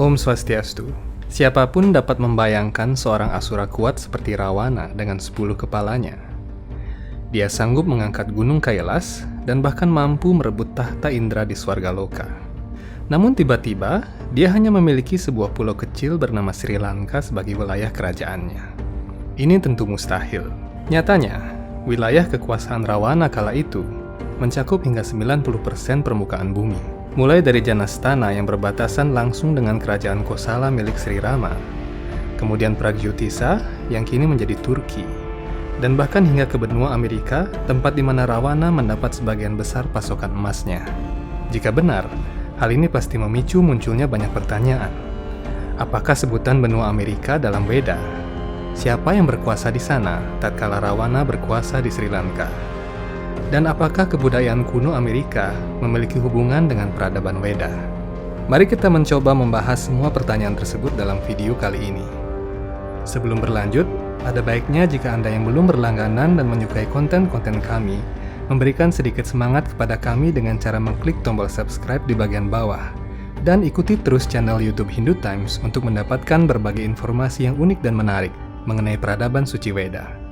Om Swastiastu. Siapapun dapat membayangkan seorang asura kuat seperti Rawana dengan 10 kepalanya. Dia sanggup mengangkat gunung Kailas dan bahkan mampu merebut tahta Indra di Swargaloka. Namun tiba-tiba, dia hanya memiliki sebuah pulau kecil bernama Sri Lanka sebagai wilayah kerajaannya. Ini tentu mustahil. Nyatanya, wilayah kekuasaan Rawana kala itu mencakup hingga 90% permukaan bumi. Mulai dari Janastana yang berbatasan langsung dengan kerajaan Kosala milik Sri Rama, kemudian Pragyutisa yang kini menjadi Turki, dan bahkan hingga ke benua Amerika, tempat di mana Rawana mendapat sebagian besar pasokan emasnya. Jika benar, hal ini pasti memicu munculnya banyak pertanyaan. Apakah sebutan benua Amerika dalam Weda? Siapa yang berkuasa di sana tatkala Rawana berkuasa di Sri Lanka? Dan apakah kebudayaan kuno Amerika memiliki hubungan dengan peradaban Weda? Mari kita mencoba membahas semua pertanyaan tersebut dalam video kali ini. Sebelum berlanjut, ada baiknya jika Anda yang belum berlangganan dan menyukai konten-konten kami, memberikan sedikit semangat kepada kami dengan cara mengklik tombol subscribe di bagian bawah. Dan ikuti terus channel YouTube Hindu Times untuk mendapatkan berbagai informasi yang unik dan menarik mengenai peradaban suci Weda.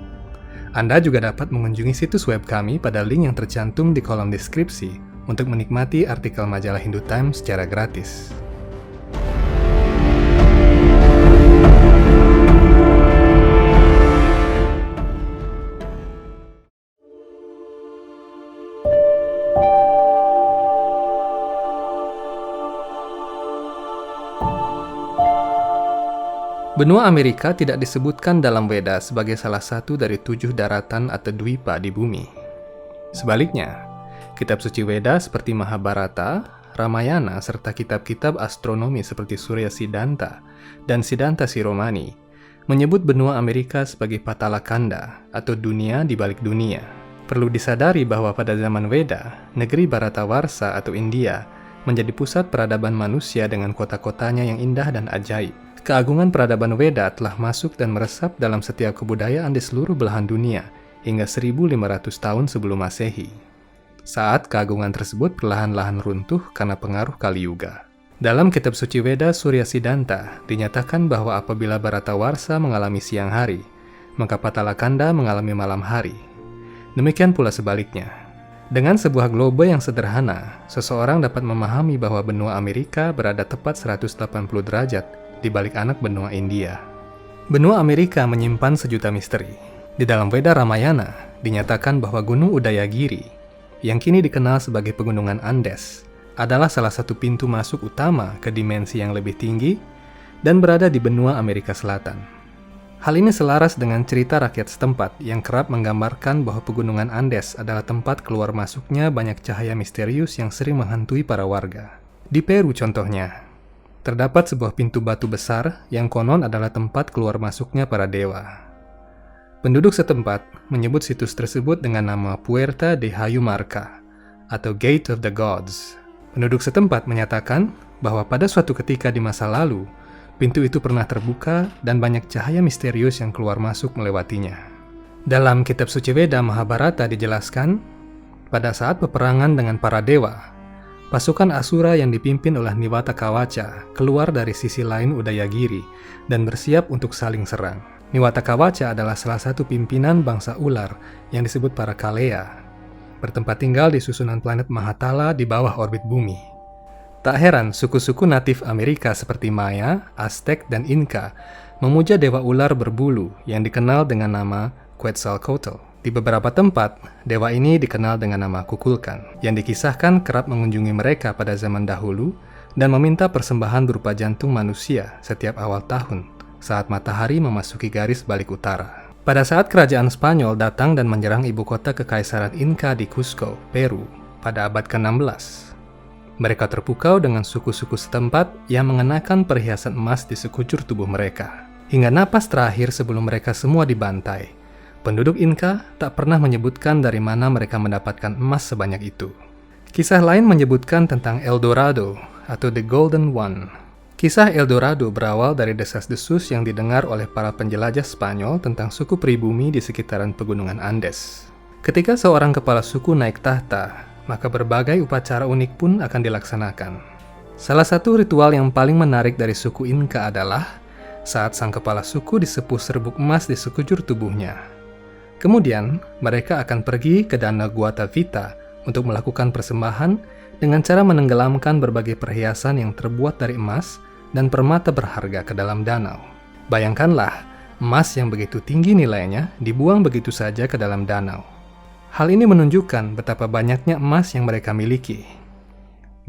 Anda juga dapat mengunjungi situs web kami pada link yang tercantum di kolom deskripsi untuk menikmati artikel majalah Hindu Times secara gratis. Benua Amerika tidak disebutkan dalam Weda sebagai salah satu dari 7 daratan atau dwipa di bumi. Sebaliknya, kitab suci Weda seperti Mahabharata, Ramayana, serta kitab-kitab astronomi seperti Surya Siddhanta dan Siddhanta Shiromani menyebut benua Amerika sebagai Patalakanda atau dunia di balik dunia. Perlu disadari bahwa pada zaman Weda, negeri Bharatawarsha atau India menjadi pusat peradaban manusia dengan kota-kotanya yang indah dan ajaib. Keagungan peradaban Weda telah masuk dan meresap dalam setiap kebudayaan di seluruh belahan dunia hingga 1500 tahun sebelum Masehi. Saat keagungan tersebut perlahan-lahan runtuh karena pengaruh Kali Yuga. Dalam kitab suci Weda Surya Siddhanta dinyatakan bahwa apabila Bharatawarsha mengalami siang hari, maka Patalakanda mengalami malam hari. Demikian pula sebaliknya. Dengan sebuah globe yang sederhana, seseorang dapat memahami bahwa benua Amerika berada tepat 180 derajat di balik anak benua India. Benua Amerika menyimpan sejuta misteri. Di dalam Weda Ramayana, dinyatakan bahwa Gunung Udayagiri, yang kini dikenal sebagai Pegunungan Andes, adalah salah satu pintu masuk utama ke dimensi yang lebih tinggi dan berada di benua Amerika Selatan. Hal ini selaras dengan cerita rakyat setempat yang kerap menggambarkan bahwa Pegunungan Andes adalah tempat keluar masuknya banyak cahaya misterius yang sering menghantui para warga. Di Peru contohnya, terdapat sebuah pintu batu besar yang konon adalah tempat keluar masuknya para dewa. Penduduk setempat menyebut situs tersebut dengan nama Puerta de Hayumarca atau Gate of the Gods. Penduduk setempat menyatakan bahwa pada suatu ketika di masa lalu, pintu itu pernah terbuka dan banyak cahaya misterius yang keluar masuk melewatinya. Dalam kitab suci Weda Mahabharata dijelaskan, pada saat peperangan dengan para dewa, pasukan Asura yang dipimpin oleh Niwata Kawaca keluar dari sisi lain Udayagiri dan bersiap untuk saling serang. Niwata Kawaca adalah salah satu pimpinan bangsa ular yang disebut para Kalea, bertempat tinggal di susunan planet Mahatala di bawah orbit bumi. Tak heran suku-suku natif Amerika seperti Maya, Aztec, dan Inca memuja dewa ular berbulu yang dikenal dengan nama Quetzalcoatl. Di beberapa tempat, dewa ini dikenal dengan nama Kukulkan, yang dikisahkan kerap mengunjungi mereka pada zaman dahulu dan meminta persembahan berupa jantung manusia setiap awal tahun saat matahari memasuki garis balik utara. Pada saat kerajaan Spanyol datang dan menyerang ibu kota kekaisaran Inca di Cusco, Peru, pada abad ke-16, mereka terpukau dengan suku-suku setempat yang mengenakan perhiasan emas di sekujur tubuh mereka. Hingga napas terakhir sebelum mereka semua dibantai, penduduk Inca tak pernah menyebutkan dari mana mereka mendapatkan emas sebanyak itu. Kisah lain menyebutkan tentang El Dorado atau The Golden One. Kisah El Dorado berawal dari desas-desus yang didengar oleh para penjelajah Spanyol tentang suku pribumi di sekitaran pegunungan Andes. Ketika seorang kepala suku naik tahta, maka berbagai upacara unik pun akan dilaksanakan. Salah satu ritual yang paling menarik dari suku Inca adalah saat sang kepala suku disepuh serbuk emas di sekujur tubuhnya. Kemudian, mereka akan pergi ke Danau Guatavita untuk melakukan persembahan dengan cara menenggelamkan berbagai perhiasan yang terbuat dari emas dan permata berharga ke dalam danau. Bayangkanlah, emas yang begitu tinggi nilainya dibuang begitu saja ke dalam danau. Hal ini menunjukkan betapa banyaknya emas yang mereka miliki.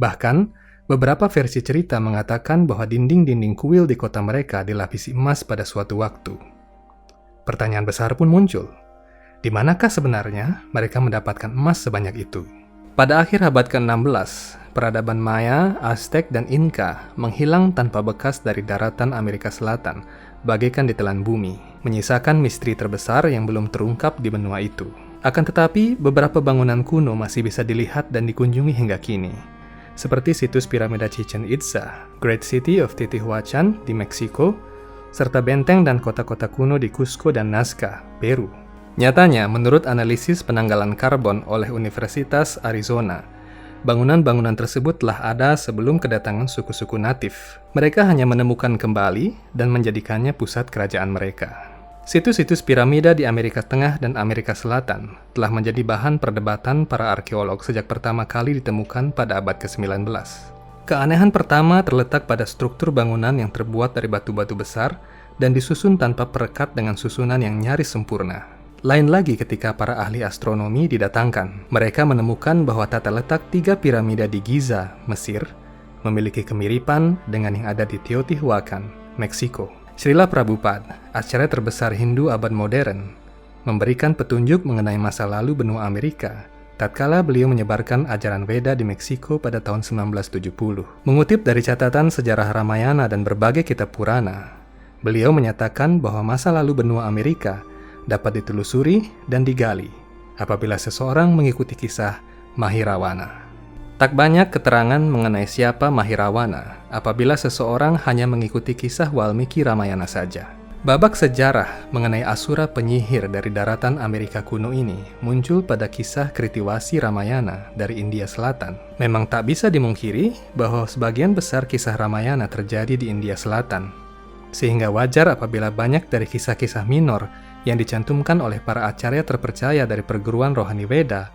Bahkan, beberapa versi cerita mengatakan bahwa dinding-dinding kuil di kota mereka dilapisi emas pada suatu waktu. Pertanyaan besar pun muncul. Di manakah sebenarnya mereka mendapatkan emas sebanyak itu? Pada akhir abad ke-16, peradaban Maya, Aztec, dan Inca menghilang tanpa bekas dari daratan Amerika Selatan, bagaikan ditelan bumi, menyisakan misteri terbesar yang belum terungkap di benua itu. Akan tetapi, beberapa bangunan kuno masih bisa dilihat dan dikunjungi hingga kini, seperti situs piramida Chichen Itza, Great City of Teotihuacan di Meksiko, serta benteng dan kota-kota kuno di Cusco dan Nazca, Peru. Nyatanya, menurut analisis penanggalan karbon oleh Universitas Arizona, bangunan-bangunan tersebut telah ada sebelum kedatangan suku-suku natif. Mereka hanya menemukan kembali dan menjadikannya pusat kerajaan mereka. Situs-situs piramida di Amerika Tengah dan Amerika Selatan telah menjadi bahan perdebatan para arkeolog sejak pertama kali ditemukan pada abad ke-19. Keanehan pertama terletak pada struktur bangunan yang terbuat dari batu-batu besar dan disusun tanpa perekat dengan susunan yang nyaris sempurna. Lain lagi ketika para ahli astronomi didatangkan. Mereka menemukan bahwa tata letak 3 piramida di Giza, Mesir, memiliki kemiripan dengan yang ada di Teotihuacan, Meksiko. Srila Prabhupada, acara terbesar Hindu abad modern, memberikan petunjuk mengenai masa lalu benua Amerika tatkala beliau menyebarkan ajaran Veda di Meksiko pada tahun 1970. Mengutip dari catatan sejarah Ramayana dan berbagai kitab Purana, beliau menyatakan bahwa masa lalu benua Amerika dapat ditelusuri dan digali apabila seseorang mengikuti kisah Mahirawana. Tak banyak keterangan mengenai siapa Mahirawana apabila seseorang hanya mengikuti kisah Walmiki Ramayana saja. Babak sejarah mengenai Asura penyihir dari daratan Amerika kuno ini muncul pada kisah Kritiwasi Ramayana dari India Selatan. Memang tak bisa dimungkiri bahwa sebagian besar kisah Ramayana terjadi di India Selatan, sehingga wajar apabila banyak dari kisah-kisah minor yang dicantumkan oleh para acarya terpercaya dari perguruan rohani Veda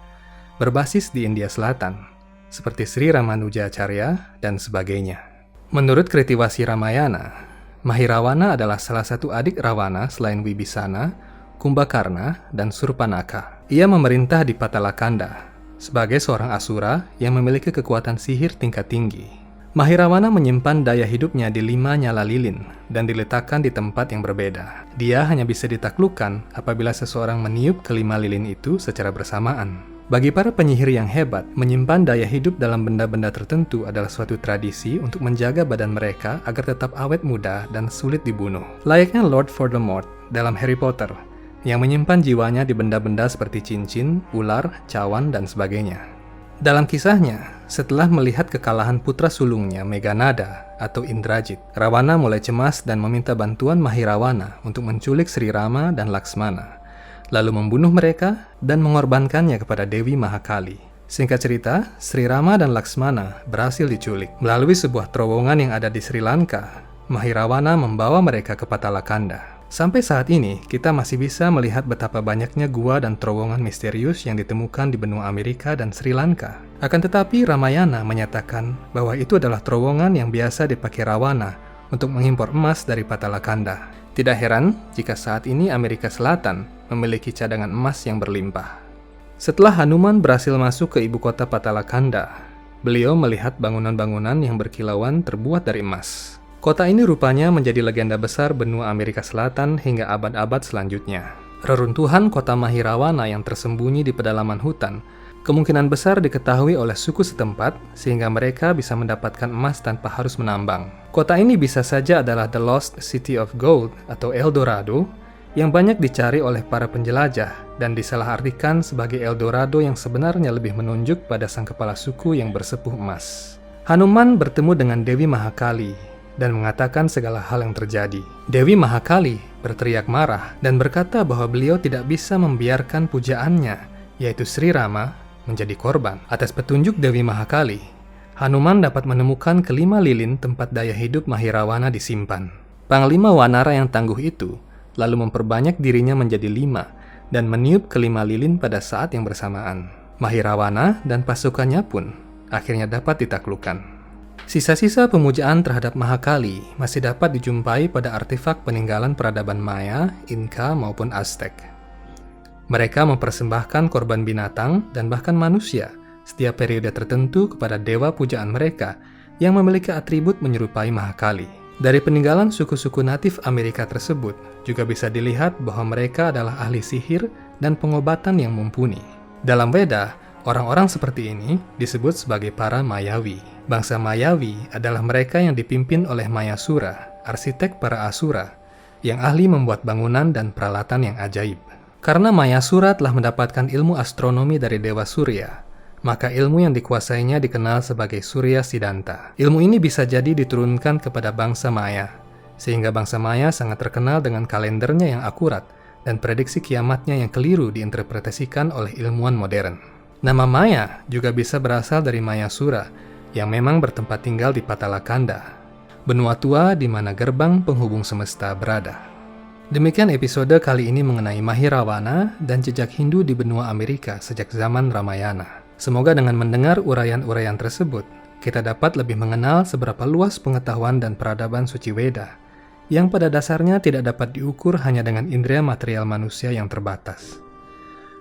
berbasis di India Selatan, seperti Sri Ramanujacharya dan sebagainya. Menurut Kritiwasi Ramayana, Mahirawana adalah salah satu adik Rawana selain Wibisana, Kumbakarna, dan Surpanaka. Ia memerintah di Patalakanda sebagai seorang asura yang memiliki kekuatan sihir tingkat tinggi. Mahirawana menyimpan daya hidupnya di 5 nyala lilin dan diletakkan di tempat yang berbeda. Dia hanya bisa ditaklukkan apabila seseorang meniup kelima lilin itu secara bersamaan. Bagi para penyihir yang hebat, menyimpan daya hidup dalam benda-benda tertentu adalah suatu tradisi untuk menjaga badan mereka agar tetap awet muda dan sulit dibunuh. Layaknya Lord Voldemort dalam Harry Potter, yang menyimpan jiwanya di benda-benda seperti cincin, ular, cawan, dan sebagainya. Dalam kisahnya, setelah melihat kekalahan putra sulungnya Meghanada atau Indrajit, Rawana mulai cemas dan meminta bantuan Mahirawana untuk menculik Sri Rama dan Laksmana, lalu membunuh mereka dan mengorbankannya kepada Dewi Mahakali. Singkat cerita, Sri Rama dan Laksmana berhasil diculik. Melalui sebuah terowongan yang ada di Sri Lanka, Mahirawana membawa mereka ke Patalakanda. Sampai saat ini, kita masih bisa melihat betapa banyaknya gua dan terowongan misterius yang ditemukan di benua Amerika dan Sri Lanka. Akan tetapi, Ramayana menyatakan bahwa itu adalah terowongan yang biasa dipakai Rawana untuk mengimpor emas dari Patalakanda. Tidak heran jika saat ini Amerika Selatan memiliki cadangan emas yang berlimpah. Setelah Hanuman berhasil masuk ke ibu kota Patalakanda, beliau melihat bangunan-bangunan yang berkilauan terbuat dari emas. Kota ini rupanya menjadi legenda besar benua Amerika Selatan hingga abad-abad selanjutnya. Reruntuhan kota Mahirawana yang tersembunyi di pedalaman hutan kemungkinan besar diketahui oleh suku setempat sehingga mereka bisa mendapatkan emas tanpa harus menambang. Kota ini bisa saja adalah The Lost City of Gold atau El Dorado yang banyak dicari oleh para penjelajah dan disalahartikan sebagai El Dorado yang sebenarnya lebih menunjuk pada sang kepala suku yang bersepuh emas. Hanuman bertemu dengan Dewi Mahakali dan mengatakan segala hal yang terjadi. Dewi Mahakali berteriak marah dan berkata bahwa beliau tidak bisa membiarkan pujaannya, yaitu Sri Rama, menjadi korban. Atas petunjuk Dewi Mahakali, Hanuman dapat menemukan kelima lilin tempat daya hidup Mahirawana disimpan. Panglima Wanara yang tangguh itu lalu memperbanyak dirinya menjadi 5 dan meniup kelima lilin pada saat yang bersamaan. Mahirawana dan pasukannya pun akhirnya dapat ditaklukkan. Sisa-sisa pemujaan terhadap Mahakali masih dapat dijumpai pada artefak peninggalan peradaban Maya, Inka, maupun Aztec. Mereka mempersembahkan korban binatang dan bahkan manusia setiap periode tertentu kepada dewa pujaan mereka yang memiliki atribut menyerupai Mahakali. Dari peninggalan suku-suku natif Amerika tersebut juga bisa dilihat bahwa mereka adalah ahli sihir dan pengobatan yang mumpuni. Dalam Weda, orang-orang seperti ini disebut sebagai para Mayawi. Bangsa Mayawi adalah mereka yang dipimpin oleh Mayasura, arsitek para Asura, yang ahli membuat bangunan dan peralatan yang ajaib. Karena Mayasura telah mendapatkan ilmu astronomi dari Dewa Surya, maka ilmu yang dikuasainya dikenal sebagai Surya Siddhanta. Ilmu ini bisa jadi diturunkan kepada bangsa Maya, sehingga bangsa Maya sangat terkenal dengan kalendernya yang akurat dan prediksi kiamatnya yang keliru diinterpretasikan oleh ilmuwan modern. Nama Maya juga bisa berasal dari Mayasura, yang memang bertempat tinggal di Patalakanda, benua tua di mana gerbang penghubung semesta berada. Demikian episode kali ini mengenai Mahirawana dan jejak Hindu di benua Amerika sejak zaman Ramayana. Semoga dengan mendengar uraian-uraian tersebut, kita dapat lebih mengenal seberapa luas pengetahuan dan peradaban suci Weda, yang pada dasarnya tidak dapat diukur hanya dengan indera material manusia yang terbatas.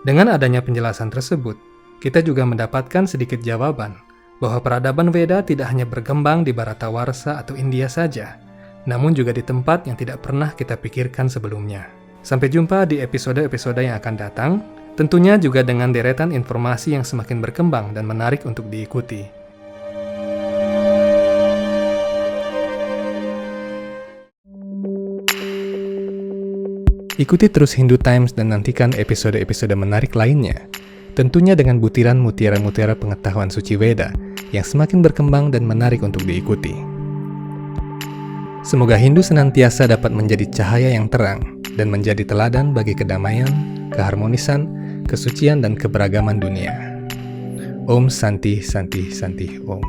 Dengan adanya penjelasan tersebut, kita juga mendapatkan sedikit jawaban bahwa peradaban Weda tidak hanya berkembang di Bharatawarsha atau India saja, namun juga di tempat yang tidak pernah kita pikirkan sebelumnya. Sampai jumpa di episode-episode yang akan datang, tentunya juga dengan deretan informasi yang semakin berkembang dan menarik untuk diikuti. Ikuti terus Hindu Times dan nantikan episode-episode menarik lainnya, tentunya dengan butiran mutiara-mutiara pengetahuan suci Weda yang semakin berkembang dan menarik untuk diikuti. Semoga Hindu senantiasa dapat menjadi cahaya yang terang dan menjadi teladan bagi kedamaian, keharmonisan, kesucian, dan keberagaman dunia. Om Santi Santi Santi Om.